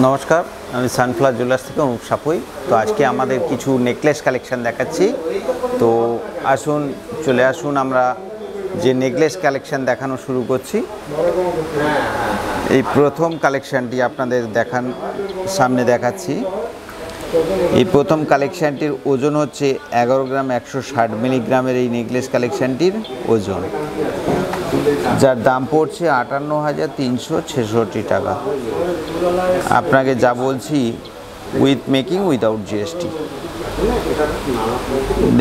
নমস্কার, আমি sunflower jewellers থেকে অনুপ সাপুই। তো আজকে আমাদের কিছু নেকলেস কালেকশন দেখাচ্ছি। তো চলে আসুন, আমরা যে নেকলেস কালেকশন দেখানো শুরু করছি। এই প্রথম কালেকশনটি আপনাদের সামনে দেখাচ্ছি। এই প্রথম কালেকশনটির ওজন হচ্ছে 11 গ্রাম 160 মিলিগ্রামের এই নেকলেস কালেকশনটির ওজন, যার দাম পড়ছে 58,366 টাকা। আপনাকে যা বলছি উইথ মেকিং উইদাউট জিএসটি।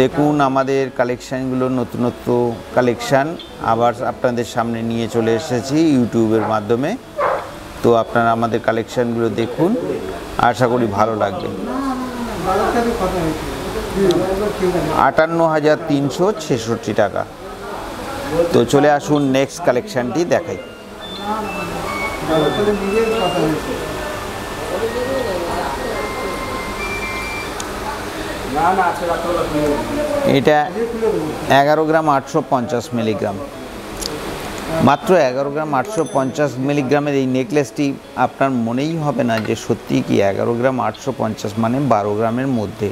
দেখুন আমাদের কালেকশানগুলো নতুন কালেকশান আবার আপনাদের সামনে নিয়ে চলে এসেছি ইউটিউবের মাধ্যমে। তো আপনারা আমাদের কালেকশানগুলো দেখুন, আশা করি ভালো লাগবে। 58,366 টাকা। তো চলে আসুন নেক্সট কালেকশানটি দেখাই। এটা 11 গ্রাম 850 মিলিগ্রাম, মাত্র 11 গ্রাম 850 মিলিগ্রামের এই নেকলেসটি আপনার মনেই হবে না যে সত্যি কি 11 গ্রাম 850 মানে 12 গ্রামের মধ্যে।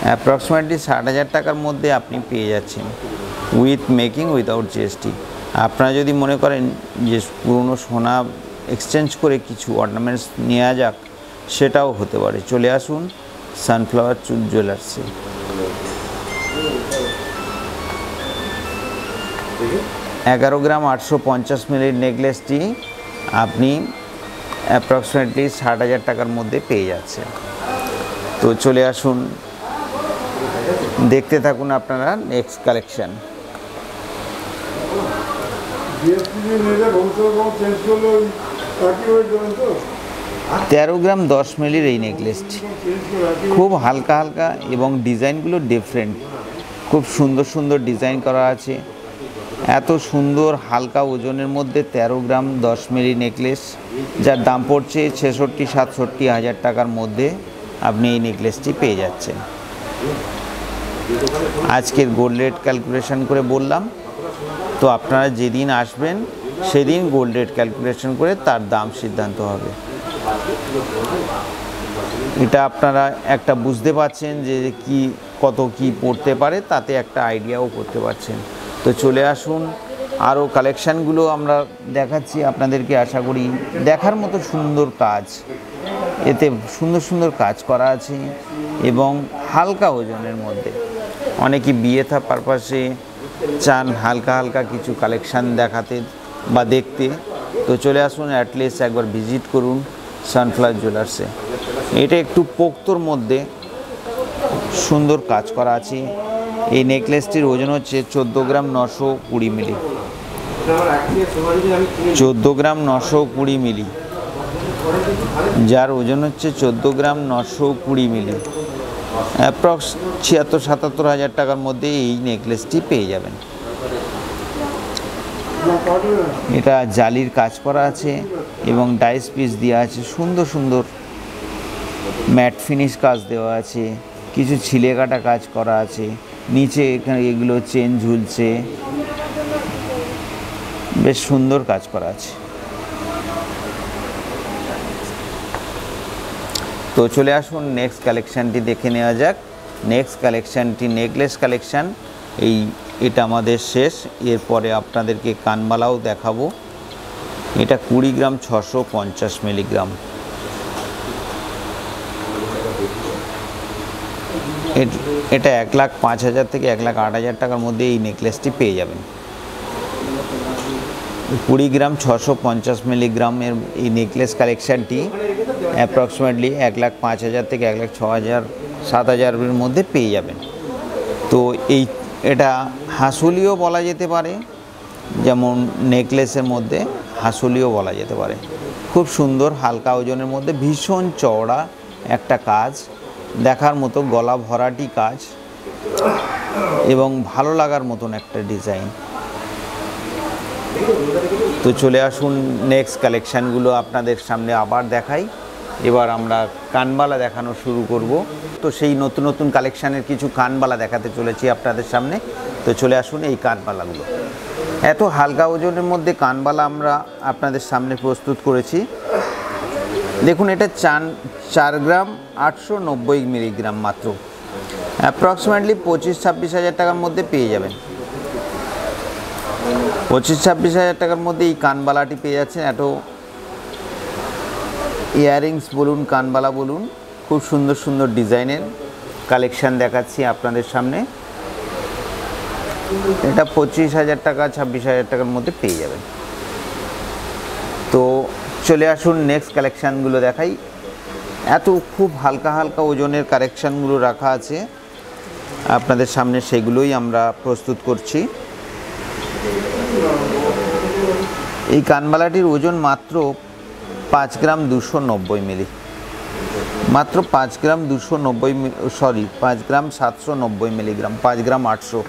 অ্যাপ্রক্সিমেটলি 60,000 টাকার মধ্যে আপনি পেয়ে যাচ্ছেন উইথ মেকিং উইদাউট জিএসটি। আপনারা যদি মনে করেন যে পুরনো সোনা এক্সচেঞ্জ করে কিছু অর্নামেন্টস নেওয়া যাক, সেটাও হতে পারে। চলে আসুন সানফ্লাওয়ার জুয়েলার্সে। এগারো গ্রাম 850 মিলির নেকলেসটি আপনি অ্যাপ্রক্সিমেটলি 60,000 টাকার মধ্যে পেয়ে যাচ্ছেন। তো চলে আসুন, দেখতে থাকুন আপনারা নেক্সট কালেকশন। 13 গ্রাম 10 মিলির এই নেকলেসটি খুব হালকা হালকা এবং ডিজাইনগুলো ডিফারেন্ট, খুব সুন্দর সুন্দর ডিজাইন করা আছে। এত সুন্দর হালকা ওজনের মধ্যে 13 গ্রাম 10 মিলি নেকলেস, যার দাম পড়ছে 66-67 হাজার টাকার মধ্যে আপনি এই নেকলেসটি পেয়ে যাচ্ছেন। আজকের গোল্ড রেট ক্যালকুলেশন করে বললাম, তো আপনারা যেদিন আসবেন সেদিন গোল্ড রেট ক্যালকুলেশন করে তার দাম সিদ্ধান্ত হবে। এটা আপনারা একটা বুঝতে পারছেন যে কত কি পড়তে পারে, তাতে একটা আইডিয়াও করতে পারছেন। তো চলে আসুন, আরও কালেকশানগুলো আমরা দেখাচ্ছি আপনাদেরকে। আশা করি দেখার মতো সুন্দর কাজ, এতে সুন্দর সুন্দর কাজ করা আছে এবং হালকা ওজনের মধ্যে। অনেকে বিয়ে থা পারপাসে চান হালকা হালকা কিছু কালেকশান দেখাতে বা দেখতে। তো চলে আসুন, অ্যাটলিস্ট একবার ভিজিট করুন সানফ্লাওয়ার জুয়েলার্সে। এটা একটু পোক্তর মধ্যে সুন্দর কাজ করা আছে। এই নেকলেসটির ওজন হচ্ছে 14 গ্রাম 920 মিলি। 14 গ্রাম 920 মিলি, যার ওজন হচ্ছে 14 গ্রাম 920 মিলি। অ্যাপ্রক্স 76-77 হাজার টাকার মধ্যে এই নেকলেসটি পেয়ে যাবেন। এটা জালির কাজ করা আছে এবং ডাইস পিস দেওয়া আছে, সুন্দর সুন্দর ম্যাট ফিনিশ কাজ দেওয়া আছে, কিছু ছিলে কাটা কাজ করা আছে। নিচে এখানে এগুলো চেন ঝুলছে, বেশ সুন্দর কাজ করা আছে। তো চলে আসুন নেক্সট কালেকশানটি দেখে নেওয়া যাক। নেক্সট কালেকশানটি নেকলেস কালেকশান। এটা আমাদের শেষ, এরপরে আপনাদেরকে কানবালাও দেখাবো। এটা 20 গ্রাম 650 মিলিগ্রাম। এটা 1,05,000 থেকে 1,08,000 টাকার মধ্যে এই নেকলেসটি পেয়ে যাবেন। 20 গ্রাম 650 মিলিগ্রামের এই নেকলেস কালেকশানটি অ্যাপ্রক্সিমেটলি 1,05,000 থেকে 1,06,000 7,000-এর মধ্যে পেয়ে যাবেন। তো এটা হাসুলিও বলা যেতে পারে, যেমন নেকলেসের মধ্যে হাসুলিও বলা যেতে পারে। খুব সুন্দর হালকা ওজনের মধ্যে ভীষণ চওড়া একটা কাজ, দেখার মতো গলা ভরাটি কাজ এবং ভালো লাগার মতন একটা ডিজাইন। তো চলে আসুন নেক্সট কালেকশানগুলো আপনাদের সামনে আবার দেখাই। এবার আমরা কানবালা দেখানো শুরু করব। তো সেই নতুন নতুন কালেকশানের কিছু কানবালা দেখাতে চলেছি আপনাদের সামনে। তো চলে আসুন এই কানবালাগুলো। এত হালকা ওজনের মধ্যে কানবালা আমরা আপনাদের সামনে প্রস্তুত করেছি। দেখুন এটা 4 গ্রাম 890 মিলিগ্রাম মাত্র, অ্যাপ্রক্সিমেটলি 25-26 হাজার টাকার মধ্যে পেয়ে যাবেন। 25-26 হাজার টাকার মধ্যে এই কানবালাটি পেয়ে যাচ্ছেন। এত ইয়াররিংস বলুন, কানবালা বলুন, খুব সুন্দর সুন্দর ডিজাইনের কালেকশান দেখাচ্ছি আপনাদের সামনে। এটা 25,000 টাকা 26,000 টাকার মধ্যে পেয়ে যাবেন। তো চলে আসুন নেক্সট কালেকশানগুলো দেখাই। এত খুব হালকা হালকা ওজনের কালেকশানগুলো রাখা আছে আপনাদের সামনে, সেগুলোই আমরা প্রস্তুত করছি। এই কানবালাটির ওজন মাত্র 5 গ্রাম 290 মিলি, মাত্র 5 গ্রাম 790 মিলিগ্রাম, 5 গ্রাম 800,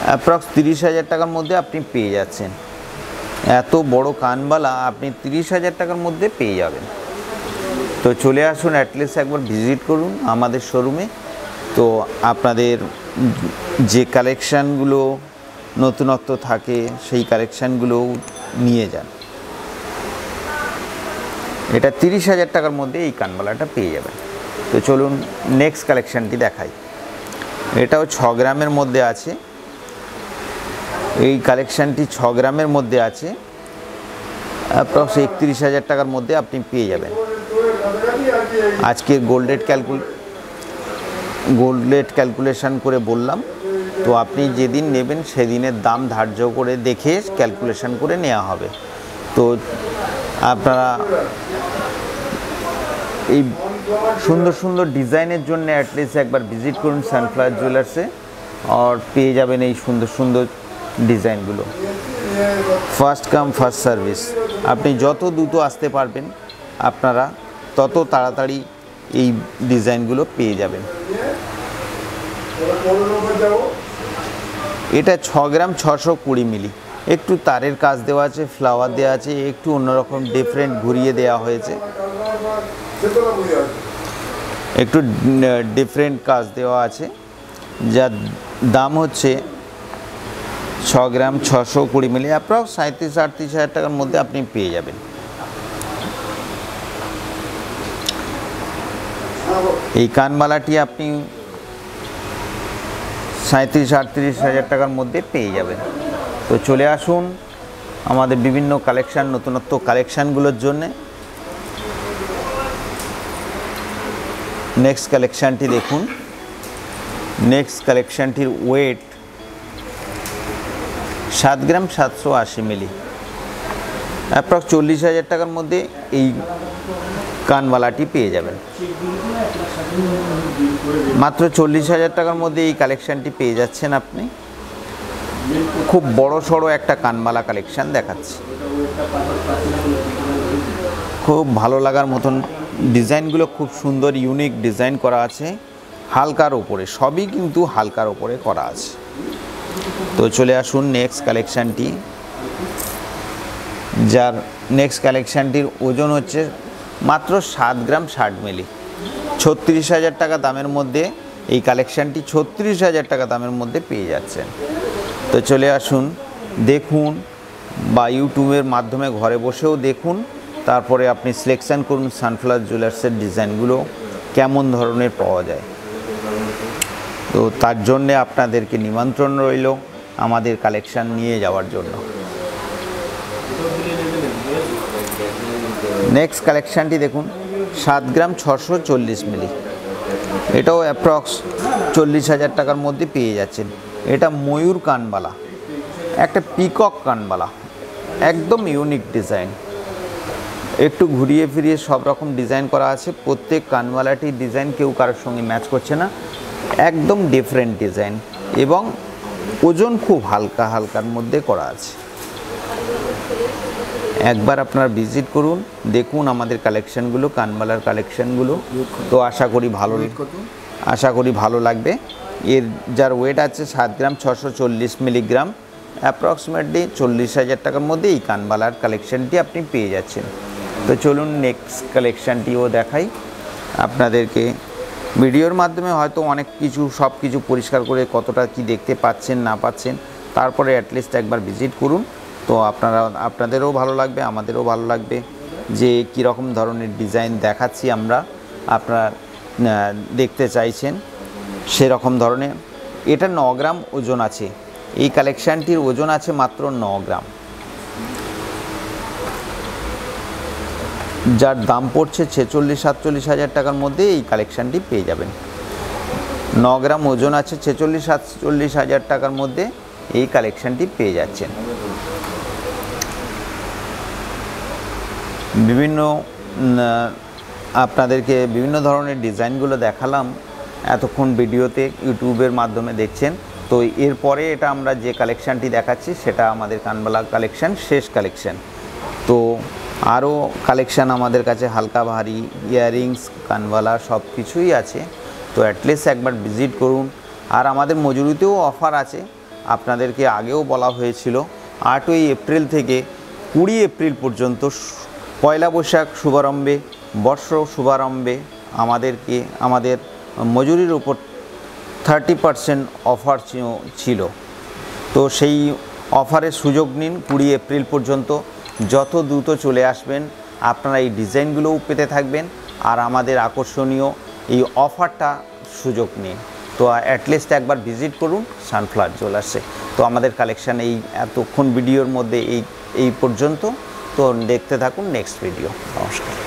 অ্যাপ্রক্স 30,000 টাকার মধ্যে আপনি পেয়ে যাচ্ছেন। এত বড় কানবালা আপনি 30,000 টাকার মধ্যে পেয়ে যাবেন। তো চলে আসুন, অ্যাটলিস্ট একবার ভিজিট করুন আমাদের শোরুমে। তো আপনাদের যে কালেকশানগুলো নতুনত্ব থাকে সেই কালেকশানগুলো নিয়ে যান। এটা 30,000 টাকার মধ্যে এই কানবালাটা পেয়ে যাবেন। তো চলুন নেক্সট কালেকশানটি দেখাই। এটাও 6 গ্রামের মধ্যে আছে। এই কালেকশানটি 6 গ্রামের মধ্যে আছে, অ্যাপ্রক্স 31,000 টাকার মধ্যে আপনি পেয়ে যাবেন। আজকে গোল্ড রেট ক্যালকুলেশন করে বললাম, তো আপনি যেদিন নেবেন সেদিনের দাম ধার্য করে দেখে ক্যালকুলেশন করে নেওয়া হবে। তো আপনারা এই সুন্দর সুন্দর ডিজাইনের জন্য অ্যাটলিস্ট একবার ভিজিট করুন সানফ্লাওয়ার জুয়েলার্সে, আর পেয়ে যাবেন এই সুন্দর সুন্দর ডিজাইনগুলো। ফার্স্ট কাম ফার্স্ট সার্ভিস, আপনি যত দ্রুত আসতে পারবেন আপনারা তত তাড়াতাড়ি এই ডিজাইনগুলো পেয়ে যাবেন। এটা 6 গ্রাম 620 মিলি, একটু তারের কাজ দেওয়া আছে, ফ্লাওয়ার দেওয়া আছে, একটু অন্যরকম ডিফারেন্ট ঘুরিয়ে দেওয়া হয়েছে, একটু ডিফারেন্ট কাজ দেওয়া আছে, যার দাম হচ্ছে 6 গ্রাম 620 মিলি, অ্যাপ্রক্স 37-38 হাজার টাকার মধ্যে আপনি পেয়ে যাবেন। এই কানমালাটি আপনি 37-38 হাজার টাকার মধ্যে পেয়ে যাবেন। তো চলে আসুন আমাদের বিভিন্ন কালেকশান, নতুনত্ব কালেকশানগুলোর জন্যে। নেক্সট কালেকশানটি দেখুন। নেক্সট কালেকশানটির ওয়েট 7 গ্রাম 780 মিলি, অ্যাপ্রক্স 40,000 টাকার মধ্যে এই কানবালাটি পেয়ে যাবেন। মাত্র 40,000 টাকার মধ্যে এই কালেকশানটি পেয়ে যাচ্ছেন আপনি। খুব বড় সড়ো একটা কানবালা কালেকশান দেখাচ্ছি, খুব ভালো লাগার মতন ডিজাইনগুলো, খুব সুন্দর ইউনিক ডিজাইন করা আছে, হালকার ওপরে, সবই কিন্তু হালকার ওপরে করা আছে। তো চলে আসুন নেক্সট কালেকশানটি, যার নেক্সট কালেকশানটির ওজন হচ্ছে মাত্র 7 গ্রাম 60 মিলি, 36,000 টাকা দামের মধ্যে এই কালেকশানটি 36,000 টাকা দামের মধ্যে পেয়ে যাচ্ছেন। তো চলে আসুন, দেখুন, বা ইউটিউবের মাধ্যমে ঘরে বসেও দেখুন, তারপরে আপনি সিলেকশান করুন সানফ্লাওয়ার জুয়েলার্সের ডিজাইনগুলো কেমন ধরনের পাওয়া যায়। তো তার জন্যে আপনাদেরকে নিমন্ত্রণ রইল আমাদের কালেকশান নিয়ে যাওয়ার জন্য। নেক্সট কালেকশানটি দেখুন, 7 গ্রাম 640 মিলি, এটাও অ্যাপ্রক্স 40,000 টাকার মধ্যে পেয়ে যাচ্ছেন। এটা ময়ূর কানবালা, একটা পিকক কানবালা, একদম ইউনিক ডিজাইন, একটু ঘুরিয়ে ফিরিয়ে সব রকম ডিজাইন করা আছে। প্রত্যেক কানবালাটির ডিজাইন কেউ কারোর সঙ্গে ম্যাচ করছে না, একদম ডিফারেন্ট ডিজাইন, এবং ওজন খুব হালকা হালকার মধ্যে করা আছে। একবার আপনারা ভিজিট করুন, দেখুন আমাদের কালেকশানগুলো, কানবালার কালেকশানগুলো। তো আশা করি ভালো লাগবে। এর যার ওয়েট আছে 7 গ্রাম 640 মিলিগ্রাম, অ্যাপ্রক্সিমেটলি 40,000 টাকার মধ্যে এই কানবালার কালেকশানটি আপনি পেয়ে যাচ্ছেন। তো চলুন নেক্সট কালেকশানটিও দেখাই আপনাদেরকে। ভিডিওর মাধ্যমে হয়তো অনেক কিছু, সব কিছু পরিষ্কার করে কতটা কি দেখতে পাচ্ছেন না পাচ্ছেন, তারপরে অ্যাটলিস্ট একবার ভিজিট করুন। তো আপনাদেরও ভালো লাগবে, আমাদেরও ভালো লাগবে। যে কীরকম ধরনের ডিজাইন দেখাচ্ছি আমরা, আপনারা দেখতে চাইছেন সেরকম ধরনের। এটা 9 গ্রাম ওজন আছে, এই কালেকশানটির ওজন আছে মাত্র 9 গ্রাম, যার দাম পড়ছে 46-47 হাজার টাকার মধ্যে এই কালেকশানটি পেয়ে যাবেন। 9 গ্রাম ওজন আছে, 46-47 হাজার টাকার মধ্যে এই কালেকশানটি পেয়ে যাচ্ছেন। বিভিন্ন আপনাদেরকে বিভিন্ন ধরনের ডিজাইনগুলো দেখালাম এতক্ষণ ভিডিওতে, ইউটিউবের মাধ্যমে দেখছেন। তো এরপরে এটা আমরা যে কালেকশানটি দেখাচ্ছি সেটা আমাদের কানবালা কালেকশান, শেষ কালেকশান। তো আরও কালেকশান আমাদের কাছে হালকা ভারী ইয়াররিংস, কানবালা সব কিছুই আছে। তো অ্যাটলিস্ট একবার ভিজিট করুন। আর আমাদের মজুরিতেও অফার আছে, আপনাদেরকে আগেও বলা হয়েছিল 8ই এপ্রিল থেকে 20 এপ্রিল পর্যন্ত, পয়লা বৈশাখ শুভারম্ভে, বর্ষ শুভারম্ভে আমাদের মজুরির উপর 30% অফার ছিল। তো সেই অফারের সুযোগ নিন 20 এপ্রিল পর্যন্ত। যত দ্রুত চলে আসবেন আপনারা এই ডিজাইনগুলোও পেতে থাকবেন, আর আমাদের আকর্ষণীয় এই অফারটা সুযোগ নিন। তো অ্যাটলিস্ট একবার ভিজিট করুন সানফ্লাওয়ার জুয়েলার্সে। তো আমাদের কালেকশান এই এতক্ষণ ভিডিওর মধ্যে এই পর্যন্ত। তো দেখতে থাকুন নেক্সট ভিডিও। নমস্কার।